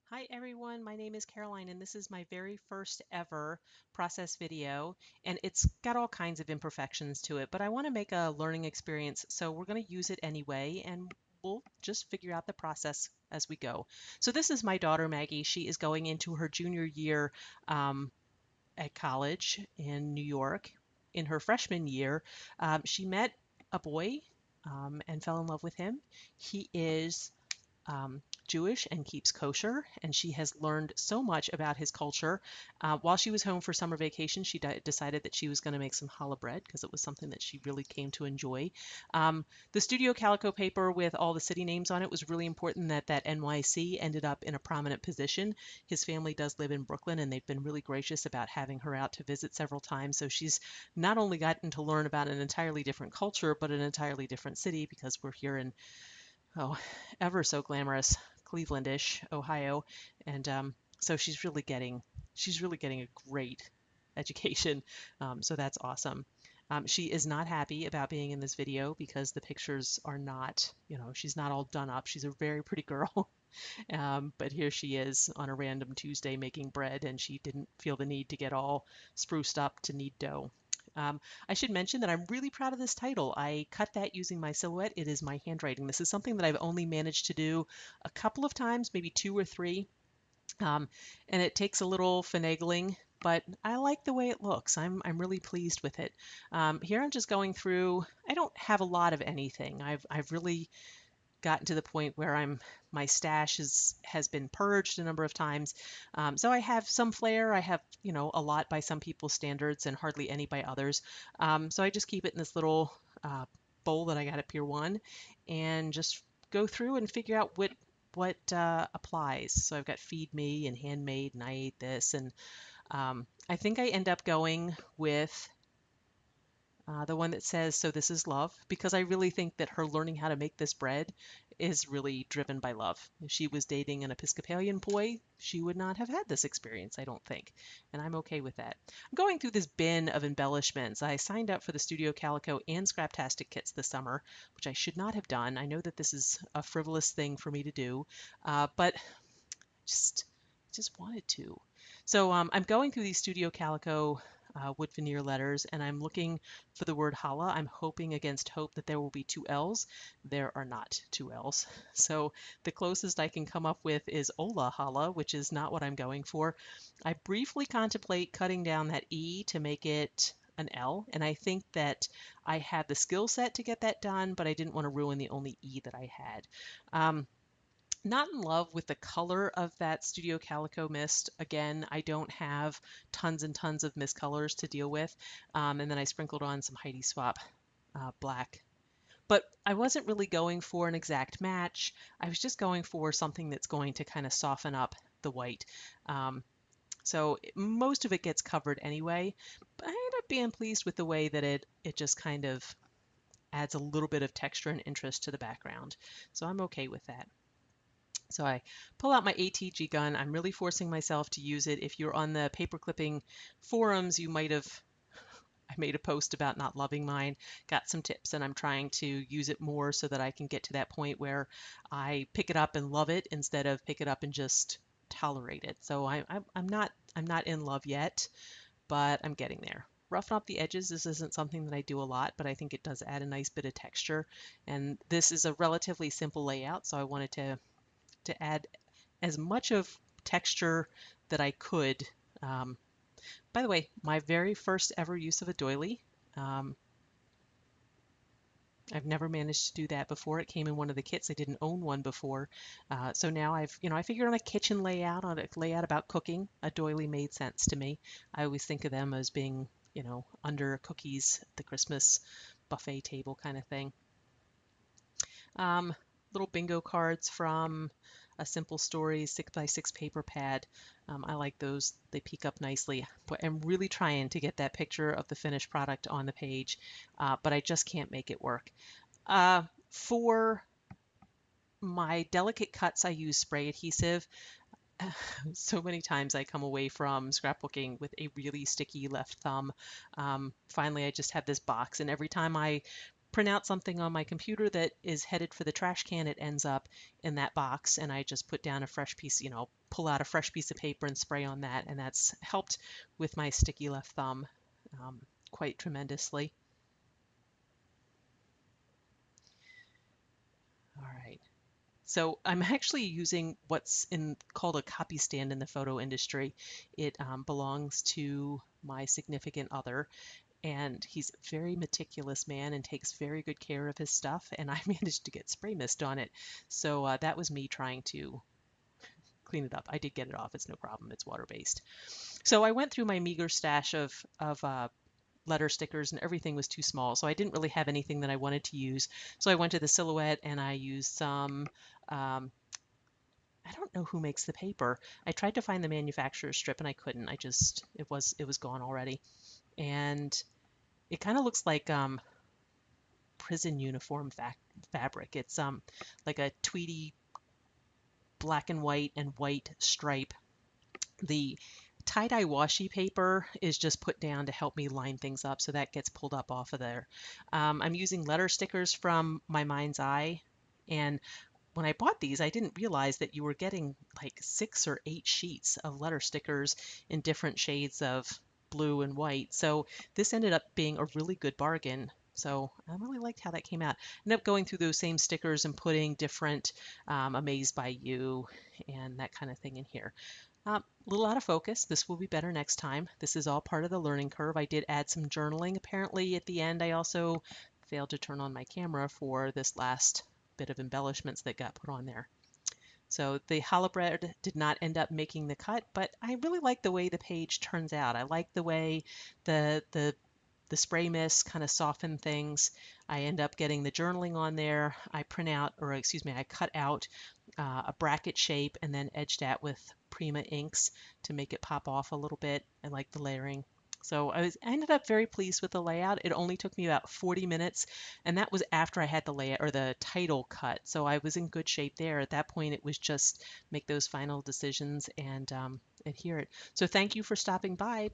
Hi everyone, my name is Caroline and this is my very first ever process video, and it's got all kinds of imperfections to it, but I want to make a learning experience, so we're going to use it anyway and we'll just figure out the process as we go. So this is my daughter Maggie. She is going into her junior year um, at college in New York. In her freshman year, she met a boy and fell in love with him. He is Jewish and keeps kosher, and she has learned so much about his culture. While she was home for summer vacation, she decided that she was going to make some challah bread because it was something that she really came to enjoy. The studio calico paper with all the city names on it was really important that NYC ended up in a prominent position. His family does live in Brooklyn, and they've been really gracious about having her out to visit several times. So she's not only gotten to learn about an entirely different culture, but an entirely different city because we're here in oh, ever so glamorous Clevelandish, Ohio, and so she's really getting a great education. So that's awesome. She is not happy about being in this video because the pictures are not, she's not all done up. She's a very pretty girl. But here she is on a random Tuesday making bread, and she didn't feel the need to get all spruced up to knead dough. Um, I should mention that I'm really proud of this title. I cut that using my silhouette. It is my handwriting. This is something that I've only managed to do a couple of times, maybe two or three, um, and it takes a little finagling, but I like the way it looks. I'm really pleased with it. Here I'm just going through. I don't have a lot of anything. I've really gotten to the point where my stash has been purged a number of times. So I have some flair. I have, a lot by some people's standards and hardly any by others. So I just keep it in this little bowl that I got at Pier 1 and just go through and figure out what applies. So I've got Feed Me and Handmade and I Ate This. And I think I end up going with the one that says, "So this is love," because I really think that her learning how to make this bread is really driven by love. If she was dating an Episcopalian boy, she would not have had this experience, I don't think. And I'm okay with that. I'm going through this bin of embellishments. I signed up for the Studio Calico and Scraptastic kits this summer, which I should not have done. I know that this is a frivolous thing for me to do, but just just wanted to. So I'm going through these Studio Calico wood veneer letters, and I'm looking for the word holla. I'm hoping against hope that there will be two L's. There are not two L's. So the closest I can come up with is Ola holla, which is not what I'm going for. I briefly contemplate cutting down that E to make it an L, and I think that I have the skill set to get that done, but I didn't want to ruin the only E that I had. Not in love with the color of that Studio Calico mist. Again, I don't have tons and tons of mist colors to deal with. And then I sprinkled on some Heidi Swap black. But I wasn't really going for an exact match. I was just going for something that's going to kind of soften up the white. So most of it gets covered anyway. But I end up being pleased with the way that it just kind of adds a little bit of texture and interest to the background. So I'm okay with that. So I pull out my ATG gun. I'm really forcing myself to use it. If you're on the paper clipping forums, you might have, I made a post about not loving mine, got some tips, and I'm trying to use it more so that I can get to that point where I pick it up and love it instead of pick it up and just tolerate it. So I'm not in love yet, but I'm getting there. Roughen up the edges. This isn't something that I do a lot, but I think it does add a nice bit of texture. And this is a relatively simple layout, so I wanted to add as much of texture that I could. Um, by the way, my very first ever use of a doily. Um, I've never managed to do that before. It came in one of the kits. I didn't own one before. So now I figured on a kitchen layout, on a layout about cooking, a doily made sense to me. I always think of them as being, under cookies, the Christmas buffet table kind of thing. Um, Little bingo cards from a simple story 6x6 paper pad. I like those. They peek up nicely. But I'm really trying to get that picture of the finished product on the page, but I just can't make it work. For my delicate cuts, I use spray adhesive. So many times I come away from scrapbooking with a really sticky left thumb. Finally, I just have this box, and every time I print out something on my computer that is headed for the trash can, it ends up in that box, and I just put down a fresh piece, pull out a fresh piece of paper and spray on that, and that's helped with my sticky left thumb um, quite tremendously. All right. So I'm actually using what's called a copy stand in the photo industry. It belongs to my significant other, and he's a very meticulous man and takes very good care of his stuff. And I managed to get spray mist on it, so that was me trying to clean it up. I did get it off. It's no problem. It's water-based. So I went through my meager stash of letter stickers, and everything was too small, so I didn't really have anything that I wanted to use. So I went to the Silhouette and I used some. I don't know who makes the paper. I tried to find the manufacturer's strip and I couldn't. It was gone already, and it kind of looks like prison uniform fabric. It's like a tweedy black and white stripe. The tie-dye washi paper is just put down to help me line things up, so that gets pulled up off of there. I'm using letter stickers from my Mind's Eye, and when I bought these, I didn't realize that you were getting like 6 or 8 sheets of letter stickers in different shades of blue and white. So this ended up being a really good bargain. So I really liked how that came out. I ended up going through those same stickers and putting different Amazed by You and that kind of thing in here. A little out of focus. This will be better next time. This is all part of the learning curve. I did add some journaling. Apparently at the end I also failed to turn on my camera for this last bit of embellishments that got put on there. So the challah bread did not end up making the cut, but I really like the way the page turns out. I like the way the spray mist kind of soften things. I end up getting the journaling on there. I print out, or excuse me, I cut out a bracket shape and then edged that with Prima inks to make it pop off a little bit. I like the layering. So I ended up very pleased with the layout. It only took me about 40 minutes, and that was after I had the layout or the title cut. So I was in good shape there. At that point, it was just make those final decisions and adhere it. So thank you for stopping by.